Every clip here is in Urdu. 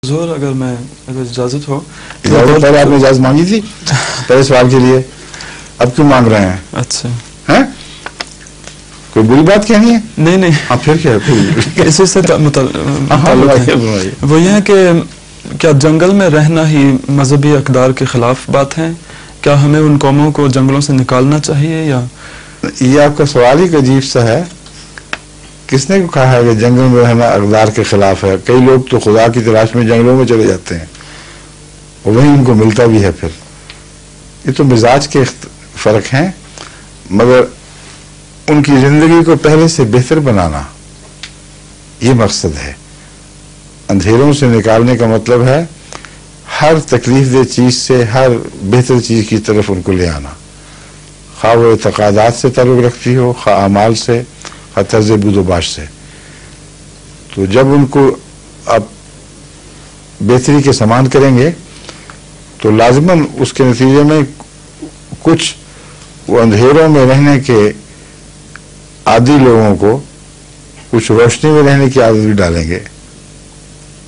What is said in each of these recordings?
حضور اگر اجازت ہو پہلے آپ نے اجازت مانگی تھی پہلے سوال کے لیے، اب کیوں مانگ رہے ہیں؟ اچھا ہیں کوئی بری بات کہنی ہے؟ نہیں ہاں پھر کیا اسی سے وہ یہ ہے کہ کیا جنگل میں رہنا ہی مذہبی اقدار کے خلاف بات ہے؟ کیا ہمیں ان قوموں کو جنگلوں سے نکالنا چاہیے یا؟ یہ آپ کا سوال ہی عجیب سا ہے. کس نے کہا ہے کہ جنگل میں رہنا اقدار کے خلاف ہے؟ کئی لوگ تو خدا کی تلاش میں جنگلوں میں چلے جاتے ہیں اور وہیں ان کو ملتا بھی ہے. پھر یہ تو مزاج کے فرق ہیں، مگر ان کی زندگی کو پہلے سے بہتر بنانا یہ مقصد ہے. اندھیروں سے نکالنے کا مطلب ہے ہر تکلیف دہ چیز سے ہر بہتر چیز کی طرف ان کو لے آنا، خواہ وہ اعتقادات سے تعلق رکھتی ہو، خواہ اعمال سے، خواہ طرز بود و باش سے. تو جب ان کو آپ بہتری کے سامان کریں گے تو لازماً اس کے نتیجے میں کچھ وہ اندھیروں میں رہنے کے عادی لوگوں کو کچھ روشنی میں رہنے کی عادت بھی ڈالیں گے.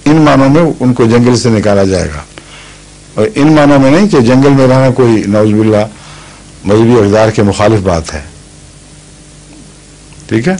ان معنوں میں ان کو جنگل سے نکالا جائے گا، اور ان معنوں میں نہیں کہ جنگل میں رہنا کوئی نعوذ باللہ مذہبی اقدار کے مخالف بات ہے. ٹھیک ہے؟